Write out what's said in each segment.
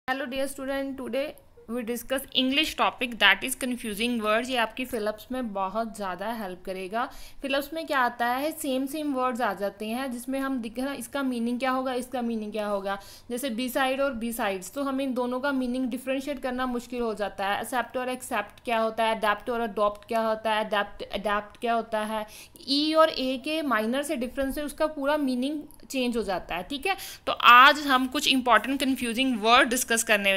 Hello dear student, today we discuss English topic that is confusing words. ये आपकी fill-ups में बहुत ज़्यादा हेल्प करेगा। फिलअप्स में क्या आता है, सेम वर्ड्स आ जाते हैं जिसमें हम दिख रहा इसका मीनिंग क्या होगा, इसका मीनिंग क्या होगा। जैसे बी साइड और बी साइड्स, तो हमें इन दोनों का मीनिंग डिफ्रेंशिएट करना मुश्किल हो जाता है। एक्सेप्ट और एक्सेप्ट क्या होता है, अडेप्ट और अडॉप्ट क्या होता है, अडेप्ट क्या होता है। ई और ए के माइनर से डिफरेंस है, उसका पूरा मीनिंग चेंज हो जाता है। ठीक है, तो आज हम कुछ इंपॉर्टेंट कन्फ्यूजिंग वर्ड डिस्कस करने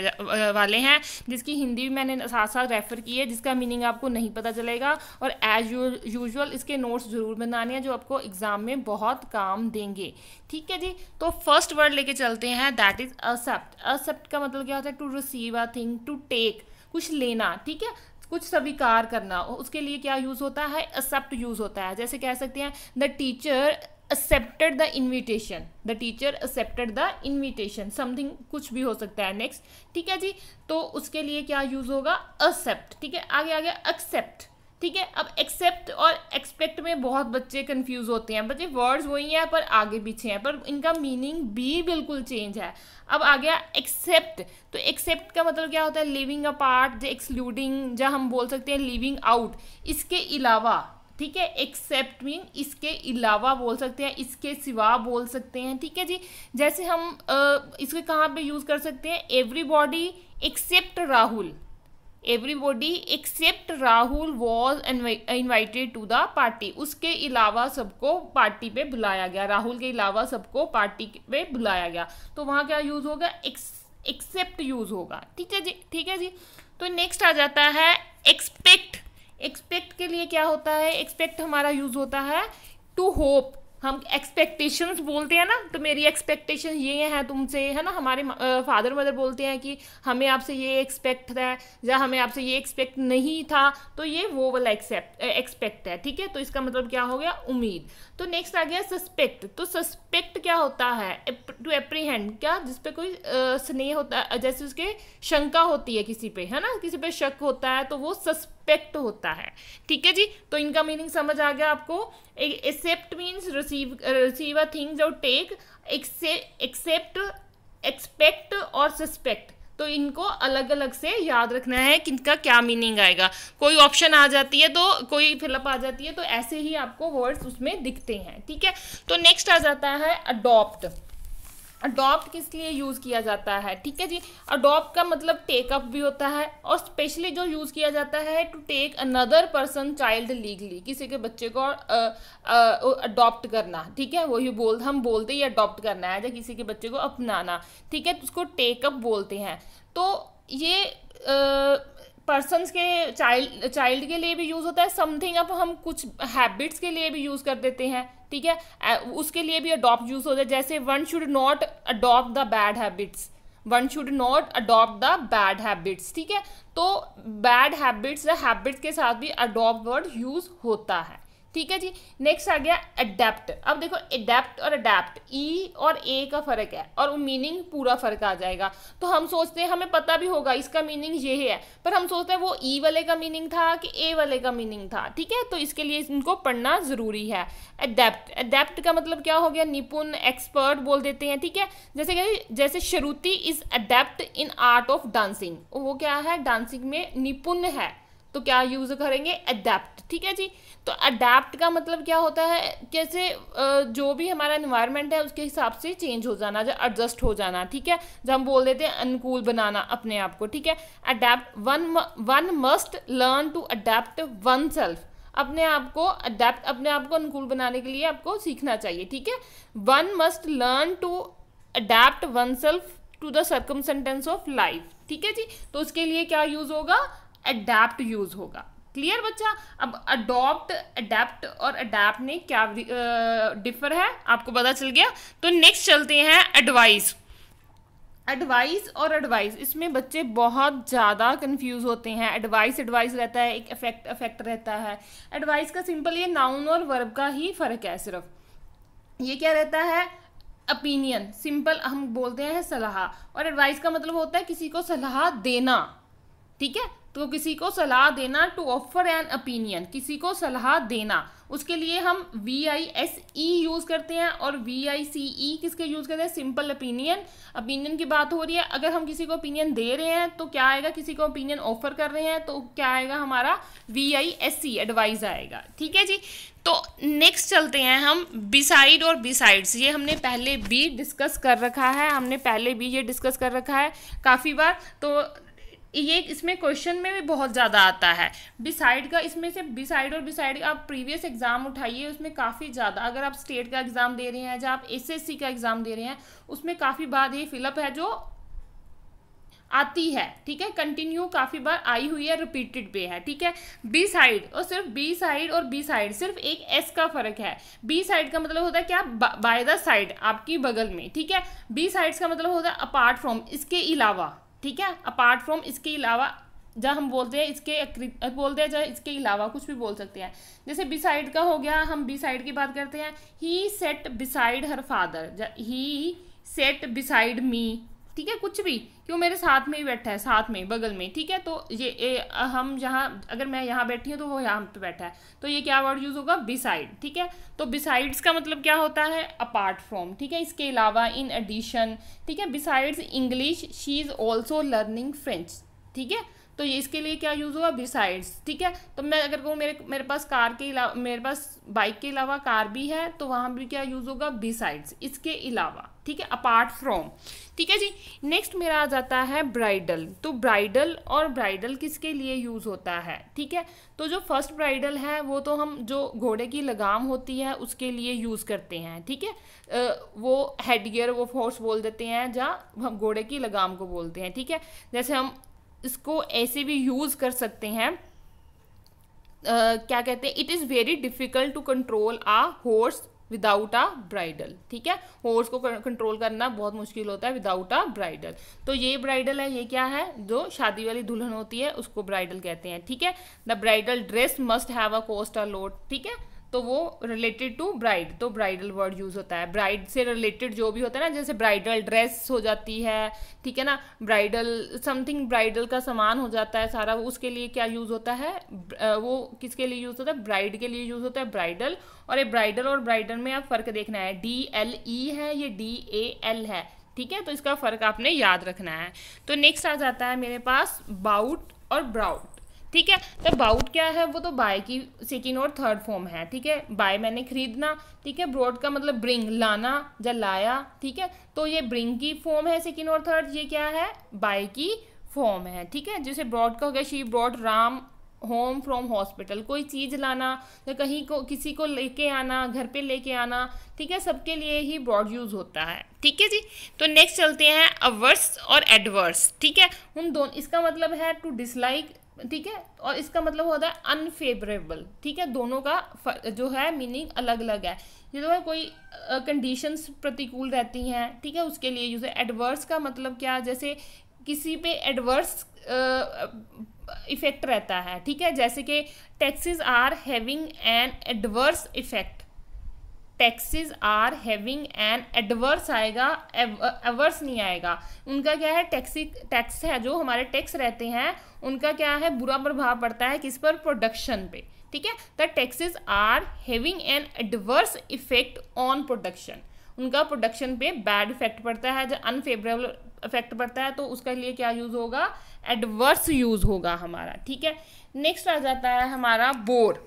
वाले हैं जिसकी हिंदी भी मैंने साथ साथ रेफर की है, जिसका मीनिंग आपको नहीं पता चलेगा। और एज यूजुअल इसके नोट्स जरूर बनाने हैं जो आपको एग्जाम में बहुत काम देंगे। ठीक है जी, तो फर्स्ट वर्ड लेके चलते हैं, दैट इज एक्सेप्ट। एक्सेप्ट का मतलब क्या होता है, to receive a thing, to take, कुछ लेना। ठीक है, कुछ स्वीकार करना, उसके लिए क्या यूज होता है, एक्सेप्ट यूज होता है। जैसे कह सकते हैं the teacher accepted the invitation, the teacher accepted the invitation, something कुछ भी हो सकता है। नेक्स्ट, ठीक है जी, तो उसके लिए क्या यूज होगा, accept। ठीक है, आगे आगे accept। ठीक है, अब एक्सेप्ट और एक्सपेक्ट में बहुत बच्चे कंफ्यूज होते हैं। बच्चे वर्ड्स वही हैं पर आगे पीछे हैं, पर इनका मीनिंग भी बिल्कुल चेंज है। अब आ गया एक्सेप्ट, तो एक्सेप्ट का मतलब क्या होता है, लिविंग अ पार्ट, एक्सक्लूडिंग, या हम बोल सकते हैं लिविंग आउट, इसके अलावा। ठीक है, एक्सेप्ट मीन इसके अलावा बोल सकते हैं, इसके सिवा बोल सकते हैं। ठीक है जी, जैसे हम इसके कहाँ पे यूज कर सकते हैं, everybody except Rahul, everybody except Rahul was invited to the party, उसके अलावा सबको पार्टी पे बुलाया गया, राहुल के अलावा सबको पार्टी पे बुलाया गया। तो वहाँ क्या यूज होगा, एक्सेप्ट यूज होगा। ठीक है जी, ठीक है जी। तो नेक्स्ट आ जाता है एक्सपेक्ट। एक्सपेक्ट के लिए क्या होता है, एक्सपेक्ट हमारा यूज होता है टू होप। हम एक्सपेक्टेशंस बोलते हैं ना, तो मेरी एक्सपेक्टेशन ये है तुमसे, है ना। हमारे फादर मदर बोलते हैं कि हमें आपसे ये एक्सपेक्ट है, या हमें आपसे ये एक्सपेक्ट नहीं था, तो ये वो वाला एक्सपेक्ट है। ठीक है, तो इसका मतलब क्या हो गया, उम्मीद। तो नेक्स्ट आ गया सस्पेक्ट। तो सस्पेक्ट क्या होता है, टू एप्रीहेंड, क्या जिस पे कोई स्नेह होता है, जैसे उसके शंका होती है किसी पे, है ना, किसी पे शक होता है, तो वो सस्पेक्ट होता है। ठीक है जी, तो इनका मीनिंग समझ आ गया आपको। Accept means receive a things और टेक, एक्सेप्ट, एक्सपेक्ट और सस्पेक्ट, तो इनको अलग अलग से याद रखना है कि इनका क्या मीनिंग आएगा। कोई ऑप्शन आ जाती है तो कोई फिलअप आ जाती है, तो ऐसे ही आपको वर्ड्स उसमें दिखते हैं। ठीक है, तो नेक्स्ट आ जाता है अडॉप्ट। अडॉप्ट किस लिए यूज़ किया जाता है, ठीक है जी। अडॉप्ट का मतलब टेकअप भी होता है, और स्पेशली जो यूज़ किया जाता है to take another person child legally, किसी के बच्चे को अडॉप्ट करना। ठीक है, वही हम बोलते ही अडॉप्ट करना है, या किसी के बच्चे को अपनाना। ठीक है, तो उसको टेकअप बोलते हैं। तो ये पर्सनस के चाइल्ड के लिए भी यूज़ होता है समथिंग। अब हम कुछ हैबिट्स के लिए भी यूज़ कर देते हैं। ठीक है, उसके लिए भी अडॉप्ट यूज होता है। जैसे one should not adopt the bad habits, one should not adopt the bad habits. ठीक है, तो बैड हैबिट्स या हैबिट्स के साथ भी अडॉप्ट वर्ड यूज होता है। ठीक है जी, नेक्स्ट आ गया अडेप्ट। अब देखो अडेप्ट और अडेप्ट, ई और ए का फर्क है, और मीनिंग पूरा फर्क आ जाएगा। तो हम सोचते हैं हमें पता भी होगा इसका मीनिंग ये है, पर हम सोचते हैं वो ई वाले का मीनिंग था कि ए वाले का मीनिंग था। ठीक है, तो इसके लिए इनको पढ़ना जरूरी है। अडेप्ट, अडेप्ट का मतलब क्या हो गया, निपुण, एक्सपर्ट बोल देते हैं। ठीक है, जैसे Shruti is adept in art of dancing, वो क्या है, डांसिंग में निपुण है, तो क्या यूज करेंगे, अडेप्ट। ठीक है जी, तो अडेप्ट का मतलब क्या होता है, जैसे जो भी हमारा एनवायरनमेंट है उसके हिसाब से चेंज हो जाना, जो एडजस्ट हो जाना। ठीक है, जब हम बोल देते हैं अनुकूल बनाना अपने आप को। ठीक है, adept, one must learn to adept oneself, अपने आप को अडेप्ट, अपने आप को अनुकूल बनाने के लिए आपको सीखना चाहिए। ठीक है, one must learn to adept oneself to the circumstances of life. ठीक है जी, तो उसके लिए क्या यूज होगा, अडेप्ट यूज होगा। क्लियर बच्चा। अब अडॉप्ट, अडेप्ट और अडेप्ट में क्या डिफर है आपको पता चल गया। तो नेक्स्ट चलते हैं एडवाइस। एडवाइस और एडवाइस, इसमें बच्चे बहुत ज़्यादा कंफ्यूज होते हैं। एडवाइस रहता है, एक अफेक्ट रहता है। एडवाइस का सिंपल ये नाउन और वर्ब का ही फर्क है सिर्फ। ये क्या रहता है, ओपिनियन, सिंपल हम बोलते हैं सलाह, और एडवाइस का मतलब होता है किसी को सलाह देना। ठीक है, तो किसी को सलाह देना, टू ऑफर एन ओपिनियन, किसी को सलाह देना, उसके लिए हम VISE यूज़ करते हैं और VICE किसके यूज़ करते हैं, सिंपल ओपिनियन। ओपिनियन की बात हो रही है, अगर हम किसी को ओपिनियन दे रहे हैं तो क्या आएगा, किसी को ओपिनियन ऑफर कर रहे हैं तो क्या आएगा हमारा VISE, एडवाइस आएगा। ठीक है जी। तो नेक्स्ट चलते हैं हम बिसाइड और बिसाइड्स। ये हमने पहले भी डिस्कस कर रखा है, हमने पहले भी ये डिस्कस कर रखा है काफ़ी बार। तो ये इसमें क्वेश्चन में भी बहुत ज़्यादा आता है बिसाइड का। इसमें से बिसाइड और बिसाइड आप प्रीवियस एग्जाम उठाइए, उसमें काफ़ी ज़्यादा, अगर आप स्टेट का एग्ज़ाम दे रहे हैं या आप SSC का एग्ज़ाम दे रहे हैं, उसमें काफ़ी बार ये फिलअप है जो आती है। ठीक है, कंटिन्यू काफ़ी बार आई हुई है, रिपीटेड पे है। ठीक है, बी साइड, और सिर्फ बी साइड और बी साइड सिर्फ एक एस का फर्क है। बी साइड का मतलब होता है क्या, बाय द साइड, आपकी बगल में। ठीक है, बी साइड्स का मतलब होता है अपार्ट फ्रॉम, इसके अलावा। ठीक है, अपार्ट फ्रॉम, इसके अलावा, जब हम बोलते हैं इसके बोलते हैं, चाहे इसके अलावा कुछ भी बोल सकते हैं। जैसे बिसाइड का हो गया, हम बिसाइड की बात करते हैं, ही सेट बिसाइड हर फादर, ही सेट बिसाइड मी। ठीक है, कुछ भी, क्यों, मेरे साथ में ही बैठा है, साथ में, बगल में। ठीक है, तो ये हम जहाँ, अगर मैं यहाँ बैठी हूँ तो वो यहाँ पे बैठा है, तो ये क्या वर्ड यूज़ होगा, बिसाइड। ठीक है, तो बिसाइड्स का मतलब क्या होता है, अपार्ट फ्रॉम। ठीक है, इसके अलावा, इन एडिशन। ठीक है, besides English she is also learning French. ठीक है, तो ये इसके लिए क्या यूज़ होगा, बिसाइड्स। ठीक है, तो मैं अगर कहूँ मेरे पास कार के अलावा, मेरे पास बाइक के अलावा कार भी है, तो वहाँ भी क्या यूज़ होगा, बिसाइड्स, इसके अलावा। ठीक है, अपार्ट फ्रॉम। ठीक है जी। नेक्स्ट मेरा आ जाता है ब्राइडल। तो ब्राइडल और ब्राइडल किसके लिए यूज़ होता है। ठीक है, तो जो फर्स्ट ब्राइडल है वो तो हम जो घोड़े की लगाम होती है उसके लिए यूज़ करते हैं। ठीक है, वो हेडगियर, वो फोर्स बोल देते हैं, जहाँ हम घोड़े की लगाम को बोलते हैं। ठीक है, जैसे हम इसको ऐसे भी यूज़ कर सकते हैं, क्या कहते हैं, it is very difficult to control a horse without a bridle. ठीक है, हॉर्स को कंट्रोल करना बहुत मुश्किल होता है विदाउट अ ब्राइडल। तो ये ब्राइडल है, ये क्या है, जो शादी वाली दुल्हन होती है उसको ब्राइडल कहते हैं। ठीक है, the bridal dress must have a cost a lot. ठीक है, तो वो रिलेटेड टू ब्राइड, तो ब्राइडल वर्ड यूज़ होता है। ब्राइड से रिलेटेड जो भी होता है ना, जैसे ब्राइडल ड्रेस हो जाती है, ठीक है ना, ब्राइडल समथिंग, ब्राइडल का सामान हो जाता है सारा, उसके लिए क्या यूज़ होता है, वो किसके लिए यूज़ होता है, ब्राइड के लिए यूज़ होता है ब्राइडल। और ये ब्राइडल और ब्राइडल में आप फ़र्क देखना है, DLE है, ये DAL है। ठीक है, तो इसका फ़र्क आपने याद रखना है। तो नेक्स्ट आ जाता है मेरे पास बाउट और ब्राउट। ठीक है, तो बाउट क्या है, वो तो बाय की सेकेंड और थर्ड फॉर्म है। ठीक है, बाय मैंने खरीदना। ठीक है, ब्रॉड का मतलब ब्रिंग, लाना या लाया। ठीक है, तो ये ब्रिंग की फॉर्म है सेकेंड और थर्ड, ये क्या है, बाय की फॉर्म है। ठीक है, जैसे ब्रॉड का हो गया, she brought Ram home from hospital, कोई चीज़ लाना या कहीं को किसी को लेके आना, घर पे लेके आना। ठीक है, सबके लिए ही ब्रॉड यूज़ होता है। ठीक है जी। तो नेक्स्ट चलते हैं अवर्स और एडवर्स। ठीक है, उन दोनों, इसका मतलब है टू डिसलाइक। ठीक है, और इसका मतलब होता है अनफेवरेबल। ठीक है, दोनों का जो है मीनिंग अलग अलग है। ये जो है कोई कंडीशंस प्रतिकूल रहती हैं, ठीक है, उसके लिए यूज़ है। एडवर्स का मतलब क्या, जैसे किसी पे एडवर्स इफेक्ट रहता है। ठीक है, जैसे कि taxes are having an adverse effect, taxes are having an adverse आएगा, एवर्स नहीं आएगा। उनका क्या है, टैक्स है, जो हमारे टैक्स रहते हैं उनका क्या है, बुरा प्रभाव पड़ता है किस पर, प्रोडक्शन पे। ठीक है, the taxes are having an adverse effect on production, उनका प्रोडक्शन पे बैड इफेक्ट पड़ता है, जब अनफेवरेबल इफेक्ट पड़ता है तो उसका लिए क्या यूज़ होगा, एडवर्स यूज़ होगा हमारा। ठीक है, नेक्स्ट आ जाता है हमारा बोर,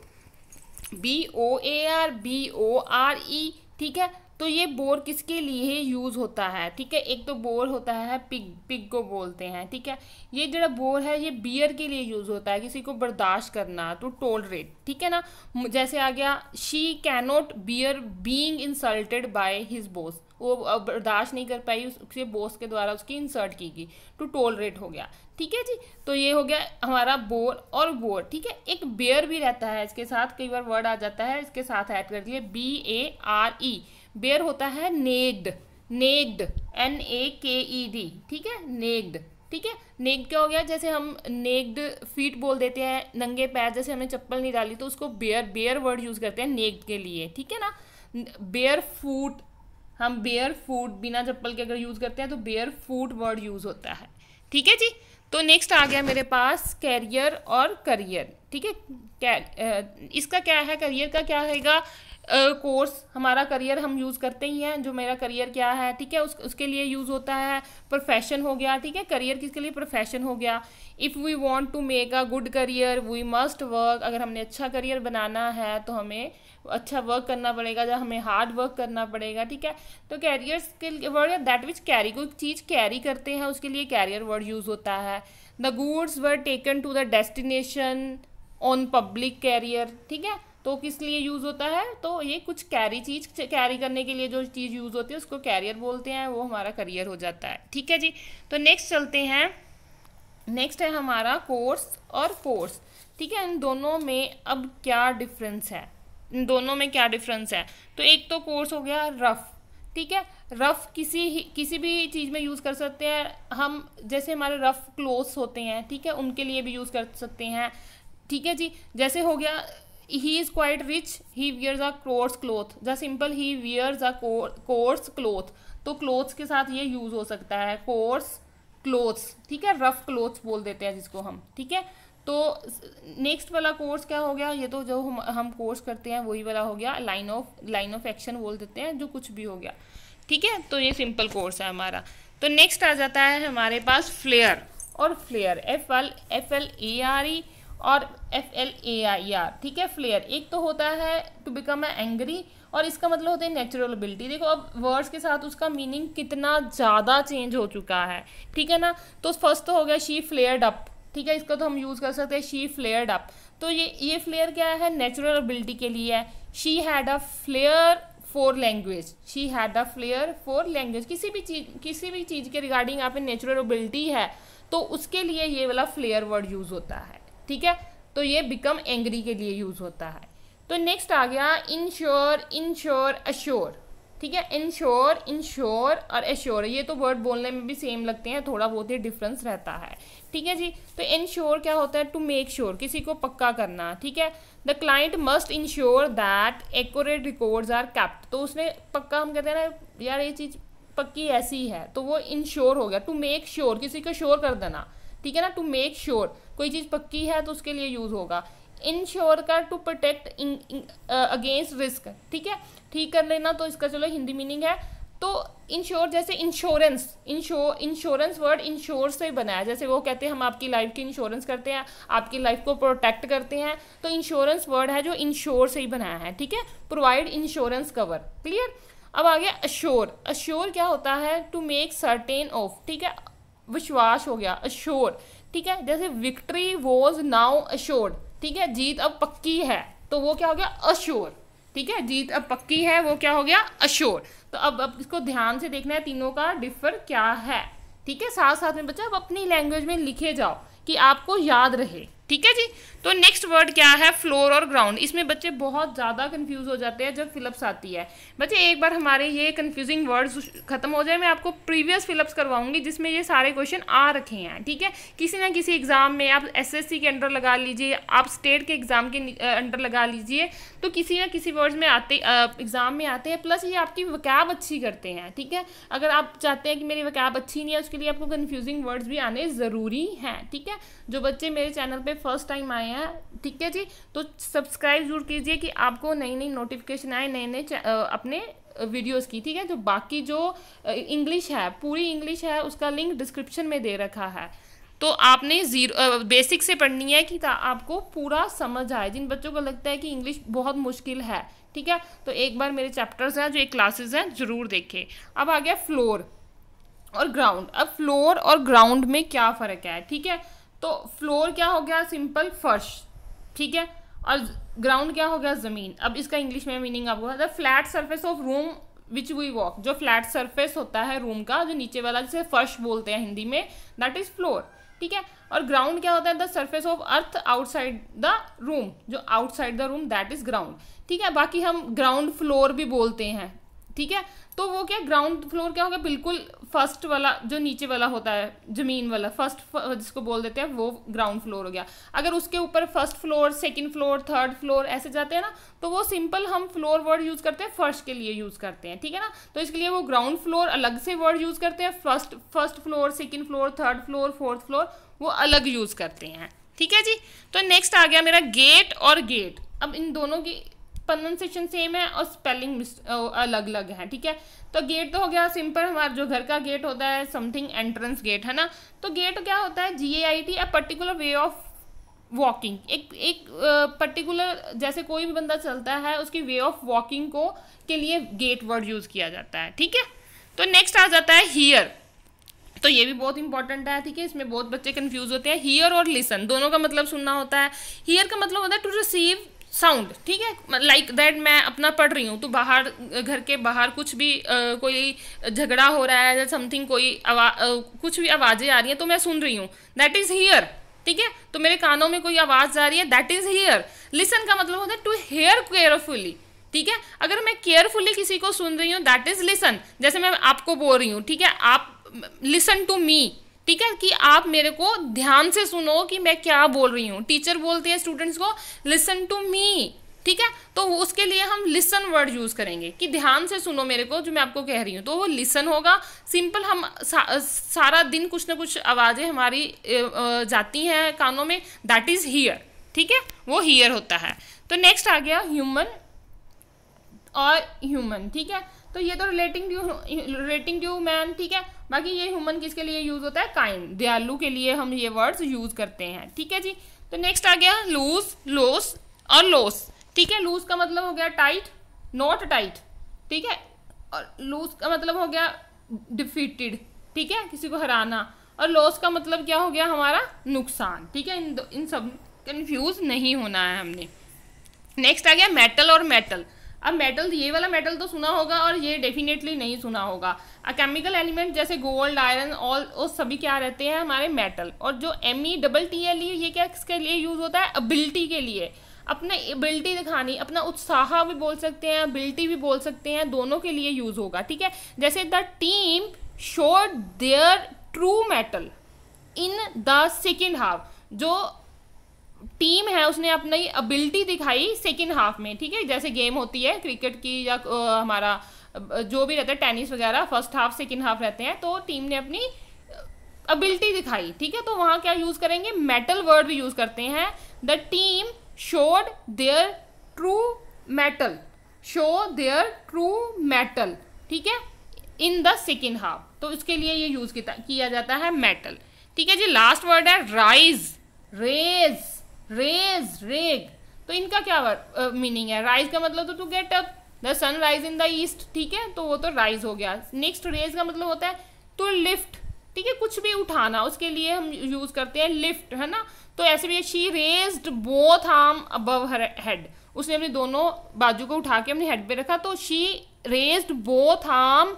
BOAR, BORE। ठीक है, तो ये बोर किसके लिए यूज़ होता है। ठीक है, एक तो बोर होता है पिग, पिग को बोलते हैं। ठीक है, ये जो बोर है ये बियर के लिए यूज़ होता है, किसी को बर्दाश्त करना, तो टोलरेट। ठीक है ना, जैसे आ गया, she cannot bear being insulted by his boss, वो बर्दाश्त नहीं कर पाई उसके बॉस के द्वारा उसकी इंसल्ट की गई, टू टोलरेट हो गया। ठीक है जी, तो ये हो गया हमारा बोर और बोर। ठीक है, एक बेयर भी रहता है इसके साथ, कई बार वर्ड आ जाता है इसके साथ ऐड कर दिए, BARE। बेयर होता है नेग्ड, नेग्ड, NAKED। ठीक है, नेग्ड। ठीक है, नेग्ड क्या हो गया, जैसे हम नेग्ड फीट बोल देते हैं, नंगे पैर, जैसे हमने चप्पल नहीं डाली तो उसको बेयर, बेयर वर्ड यूज़ करते हैं नेग्ड के लिए। ठीक है ना, बेयर फूट, हम बेयर फूट बिना चप्पल के अगर यूज़ करते हैं तो बेयर फूट वर्ड यूज़ होता है। ठीक है जी। तो नेक्स्ट आ गया मेरे पास कैरियर और करियर, ठीक है। इसका क्या है, करियर का क्या रहेगा, कोर्स, हमारा करियर हम यूज़ करते ही हैं, जो मेरा करियर क्या है, ठीक है, उसके लिए यूज़ होता है। प्रोफेशन हो गया, ठीक है, करियर किसके लिए, प्रोफेशन हो गया। If we want to make a good career we must work, अगर हमने अच्छा करियर बनाना है तो हमें अच्छा वर्क करना पड़ेगा, जब हमें हार्ड वर्क करना पड़ेगा, ठीक है। तो कैरियर्स के वर्ड है दैट विच कैरी, कोई चीज़ कैरी करते हैं उसके लिए कैरियर वर्ड यूज़ होता है। The goods were taken to the destination on public carrier, ठीक है, तो किस लिए यूज़ होता है, तो ये कुछ चीज़ कैरी करने के लिए जो चीज़ यूज़ होती है उसको कैरियर बोलते हैं, वो हमारा करियर हो जाता है, ठीक है जी। तो नेक्स्ट चलते हैं, नेक्स्ट है हमारा कोर्स और कोर्स, ठीक है। इन दोनों में अब क्या डिफरेंस है, इन दोनों में क्या डिफरेंस है, तो एक तो कोर्स हो गया रफ, ठीक है, रफ किसी भी चीज़ में यूज़ कर सकते हैं हम, जैसे हमारे रफ क्लोथ्स होते हैं, ठीक है, उनके लिए भी यूज़ कर सकते हैं, ठीक है जी। जैसे हो गया he is quite rich he wears a coarse cloth, the simple he wears a coarse cloth, तो क्लोथ्स के साथ ये यूज़ हो सकता है, कोर्स क्लोथ्स, ठीक है, रफ क्लोथ्स बोल देते हैं जिसको हम, ठीक है। तो नेक्स्ट वाला कोर्स क्या हो गया, ये तो जो हम कोर्स करते हैं वही वाला हो गया, लाइन ऑफ एक्शन बोल देते हैं, जो कुछ भी हो गया, ठीक है। तो ये सिंपल कोर्स है हमारा। तो नेक्स्ट आ जाता है हमारे पास फ्लेयर और फ्लेयर, FLARE और FLAIR, ठीक है। फ्लेयर एक तो होता है टू बिकम अ एंग्री, और इसका मतलब होता है नेचुरल एबिलिटी। देखो अब वर्ड्स के साथ उसका मीनिंग कितना ज़्यादा चेंज हो चुका है, ठीक है ना। तो फर्स्ट तो हो गया शी फ्लेयर्ड अप, ठीक है, इसका तो हम यूज़ कर सकते हैं शी फ्लेयर्ड अप। तो ये फ्लेयर क्या है, नेचुरल एबिलिटी के लिए है। She had a flare for language, she had a flare for language, किसी भी चीज़ के रिगार्डिंग यहाँ पे नेचुरल एबिलिटी है तो उसके लिए ये वाला फ्लेयर वर्ड यूज़ होता है, ठीक है। तो ये बिकम एंग्री के लिए यूज़ होता है। तो नेक्स्ट आ गया इंश्योर अश्योर, ठीक है। इंश्योर और एश्योर, ये तो वर्ड बोलने में भी सेम लगते हैं, थोड़ा बहुत ही डिफरेंस रहता है, ठीक है जी। तो इंश्योर क्या होता है, टू मेक श्योर, किसी को पक्का करना, ठीक है। The client must ensure that accurate records are kept, तो उसने पक्का, हम कहते हैं ना यार ये चीज़ पक्की ऐसी है, तो वो इंश्योर हो गया। टू मेक श्योर, किसी को श्योर कर देना, ठीक है ना। टू मेक श्योर कोई चीज़ पक्की है तो उसके लिए यूज़ होगा। इंश्योर का टू प्रोटेक्ट अगेंस्ट रिस्क, ठीक है, ठीक कर लेना, तो इसका चलो हिंदी मीनिंग है। तो इंश्योर जैसे इंश्योरेंस वर्ड इंश्योर से बना है, जैसे वो कहते हैं हम आपकी लाइफ की इंश्योरेंस करते हैं, आपकी लाइफ को प्रोटेक्ट करते हैं, तो इंश्योरेंस वर्ड है जो इंश्योर से ही बनाया है, ठीक है। Provide insurance cover, clear. अब आ गया अश्योर, अश्योर क्या होता है, टू मेक सर्टेन ऑफ, ठीक है, विश्वास हो गया अश्योर, ठीक है। जैसे विक्ट्री वॉज नाउ अश्योर्ड, ठीक है, जीत अब पक्की है, तो वो क्या हो गया अश्योर, ठीक है, जीत अब पक्की है, वो क्या हो गया अश्योर। तो अब इसको ध्यान से देखना है तीनों का डिफर क्या है, ठीक है। साथ साथ में बच्चा अब अपनी लैंग्वेज में लिखे जाओ कि आपको याद रहे, ठीक है जी। तो नेक्स्ट वर्ड क्या है, फ्लोर और ग्राउंड। इसमें बच्चे बहुत ज़्यादा कंफ्यूज हो जाते हैं जब फिलअप्स आती है। बच्चे एक बार हमारे ये कंफ्यूजिंग वर्ड्स खत्म हो जाए, मैं आपको प्रीवियस फिलअप्स करवाऊंगी जिसमें ये सारे क्वेश्चन आ रखे हैं, ठीक है। किसी ना किसी एग्जाम में आप SSC के अंडर लगा लीजिए, आप स्टेट के एग्जाम के अंडर लगा लीजिए, तो किसी ना किसी वर्ड्स में आते एग्जाम में आते हैं। प्लस ये आपकी वकैब अच्छी करते हैं, ठीक है। अगर आप चाहते हैं कि मेरी वकैब अच्छी नहीं है, उसके लिए आपको कन्फ्यूजिंग वर्ड्स भी आने ज़रूरी हैं, ठीक है। जो बच्चे मेरे चैनल पे फर्स्ट टाइम आए हैं, ठीक है जी, तो सब्सक्राइब जरूर कीजिए कि आपको नई नई नोटिफिकेशन आए नए अपने वीडियोस की, ठीक है। जो बाकी जो इंग्लिश है, पूरी इंग्लिश है, उसका लिंक डिस्क्रिप्शन में दे रखा है, तो आपने बेसिक से पढ़नी है कि आपको पूरा समझ आए। जिन बच्चों को लगता है कि इंग्लिश बहुत मुश्किल है, ठीक है, तो एक बार मेरे चैप्टर्स हैं जो एक क्लासेस हैं ज़रूर देखें। अब आ गया फ्लोर और ग्राउंड। अब फ्लोर और ग्राउंड में क्या फ़र्क है, ठीक है। तो फ्लोर क्या हो गया, सिंपल फर्श, ठीक है, और ग्राउंड क्या हो गया, ज़मीन। अब इसका इंग्लिश में मीनिंग आपको the flat surface of room which we walk, जो फ्लैट सरफेस होता है रूम का, जो नीचे वाला जिसे फर्श बोलते हैं हिंदी में, दैट इज फ्लोर, ठीक है। और ग्राउंड क्या होता है, the surface of earth outside the room, जो outside the room, that is ground, ठीक है। बाकी हम ग्राउंड फ्लोर भी बोलते हैं, ठीक है। तो वो क्या ग्राउंड फ्लोर क्या होगा, बिल्कुल फर्स्ट वाला जो नीचे वाला होता है जमीन वाला, फर्स्ट जिसको बोल देते हैं वो ग्राउंड फ्लोर हो गया। अगर उसके ऊपर first floor, second floor, third floor ऐसे जाते हैं ना, तो वो सिंपल हम फ्लोर वर्ड यूज़ करते हैं, फर्श के लिए यूज़ करते हैं, ठीक है ना। तो इसके लिए वो ग्राउंड फ्लोर अलग से वर्ड यूज़ करते हैं, first floor, second floor, third floor, fourth floor वो अलग यूज़ करते हैं, ठीक है जी। तो नेक्स्ट आ गया मेरा गेट और गेट। अब इन दोनों की प्रोनाउंसिएशन सेम है और स्पेलिंग अलग अलग है, ठीक है। तो गेट तो हो गया सिंपल, हमारा जो घर का गेट होता है समथिंग एंट्रेंस गेट है ना। तो गेट क्या होता है, GAIT, a particular way of walking, एक पर्टिकुलर जैसे कोई भी बंदा चलता है उसकी वे ऑफ वॉकिंग को के लिए गेट वर्ड यूज़ किया जाता है, ठीक है। तो नेक्स्ट आ जाता है हियर। तो ये भी बहुत इंपॉर्टेंट है, ठीक है। इसमें बहुत बच्चे कंफ्यूज होते हैं। हियर और लिसन दोनों का मतलब सुनना होता है। हियर का मतलब होता है टू रिसीव साउंड, ठीक है। लाइक दैट मैं अपना पढ़ रही हूँ तो बाहर, घर के बाहर कुछ भी कोई झगड़ा हो रहा है या समथिंग, कोई कुछ भी आवाज़ें आ रही हैं तो मैं सुन रही हूँ, दैट इज़ हियर, ठीक है। तो मेरे कानों में कोई आवाज़ आ रही है, दैट इज़ हियर। लिसन का मतलब होता है टू हेयर केयरफुली, ठीक है। अगर मैं केयरफुली किसी को सुन रही हूँ दैट इज़ लिसन। जैसे मैं आपको बोल रही हूँ, ठीक है, आप लिसन टू मी, ठीक है, कि आप मेरे को ध्यान से सुनो कि मैं क्या बोल रही हूँ। टीचर बोलती है स्टूडेंट्स को लिसन टू मी, ठीक है। तो उसके लिए हम लिसन वर्ड यूज़ करेंगे कि ध्यान से सुनो मेरे को जो मैं आपको कह रही हूँ, तो वो लिसन होगा। सिंपल हम सारा दिन कुछ ना कुछ आवाज़ें हमारी जाती हैं कानों में, दैट इज़ हियर, ठीक है, वो हियर होता है। तो नेक्स्ट आ गया ह्यूमन और ह्यूमन, ठीक है। तो ये तो रिलेटिंग टू मैन, ठीक है। बाकी ये ह्यूमन किसके लिए यूज़ होता है, काइंड, दयालु के लिए हम ये वर्ड्स यूज़ करते हैं, ठीक है जी। तो नेक्स्ट आ गया लूज, लोस और लोस, ठीक है। लूज का मतलब हो गया टाइट, नॉट टाइट, ठीक है। और लूज का मतलब हो गया डिफीटेड, ठीक है, किसी को हराना। और लॉस का मतलब क्या हो गया, हमारा नुकसान, ठीक है। इन सब कंफ्यूज नहीं होना है हमने। नेक्स्ट आ गया मेटल और मेटल। अब मेटल, ये वाला मेटल तो सुना होगा और ये डेफिनेटली नहीं सुना होगा। अ केमिकल एलिमेंट जैसे गोल्ड, आयरन, ऑल सभी क्या रहते हैं हमारे मेटल। और जो METTL ये क्या किसके लिए यूज़ होता है, एबिलिटी के लिए, अपना एबिलिटी दिखानी, अपना उत्साह भी बोल सकते हैं, एबिलिटी भी बोल सकते हैं, दोनों के लिए यूज़ होगा, ठीक है। जैसे the team showed their true mettle in the second half, जो टीम है उसने अपनी एबिलिटी दिखाई सेकेंड हाफ में, ठीक है। जैसे गेम होती है क्रिकेट की या हमारा जो भी रहता है टेनिस वगैरह, फर्स्ट हाफ सेकेंड हाफ रहते हैं, तो टीम ने अपनी एबिलिटी दिखाई, ठीक है। तो वहाँ क्या यूज़ करेंगे, मेटल वर्ड भी यूज़ करते हैं। The team showed their true mettle, show their true mettle, ठीक है, इन द सेकेंड हाफ। तो इसके लिए ये यूज़ किया जाता है मेटल, ठीक है जी। लास्ट वर्ड है राइज, रेज, रेज, रेग। तो इनका क्या मीनिंग है, राइज का मतलब तो to get up, the sun rise in the east, ठीक है, तो वो तो राइज हो गया। नेक्स्ट रेज का मतलब होता है टू लिफ्ट, ठीक है, कुछ भी उठाना, उसके लिए हम यूज करते हैं लिफ्ट, है ना। तो ऐसे भी she raised both arm above her head, उसने अपने दोनों बाजू को उठा के अपने हेड पे रखा, तो she raised both arm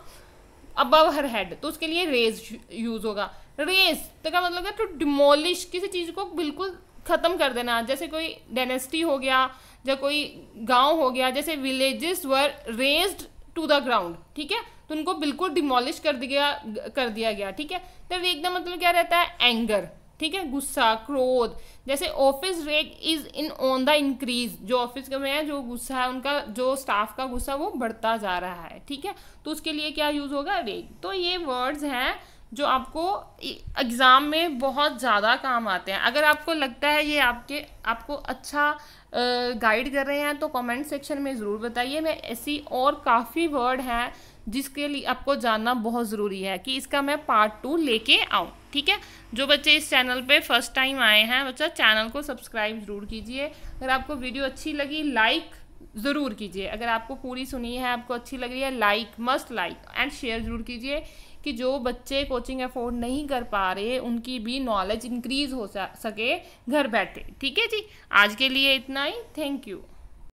above her head, तो उसके लिए रेज यूज होगा। रेज तो क्या मतलब है, टू डिमोलिश, किसी चीज को बिल्कुल खत्म कर देना, जैसे कोई डायनेस्टी हो गया या कोई गांव हो गया, जैसे villages were razed to the ground, ठीक है, तो उनको बिल्कुल डिमोलिश कर दिया गया, ठीक है। तो रेग का मतलब क्या रहता है, एंगर, ठीक है, गुस्सा, क्रोध। जैसे ऑफिस रेग is in on the increase, जो ऑफिस में है जो गुस्सा है उनका, जो स्टाफ का गुस्सा वो बढ़ता जा रहा है, ठीक है, तो उसके लिए क्या यूज होगा, रेग। तो ये वर्ड्स हैं जो आपको एग्ज़ाम में बहुत ज़्यादा काम आते हैं। अगर आपको लगता है ये आपको अच्छा गाइड कर रहे हैं तो कमेंट सेक्शन में ज़रूर बताइए। मैं ऐसी और काफ़ी वर्ड हैं जिसके लिए आपको जानना बहुत ज़रूरी है कि इसका मैं पार्ट 2 लेके आऊँ, ठीक है। जो बच्चे इस चैनल पे फर्स्ट टाइम आए हैं, बच्चा चैनल को सब्सक्राइब ज़रूर कीजिए। अगर आपको वीडियो अच्छी लगी लाइक ज़रूर कीजिए। अगर आपको पूरी सुनी है, आपको अच्छी लग रही है, मस्ट लाइक एंड शेयर ज़रूर कीजिए कि जो बच्चे कोचिंग अफोर्ड नहीं कर पा रहे उनकी भी नॉलेज इंक्रीज़ हो सके घर बैठे, ठीक है जी। आज के लिए इतना ही, थैंक यू।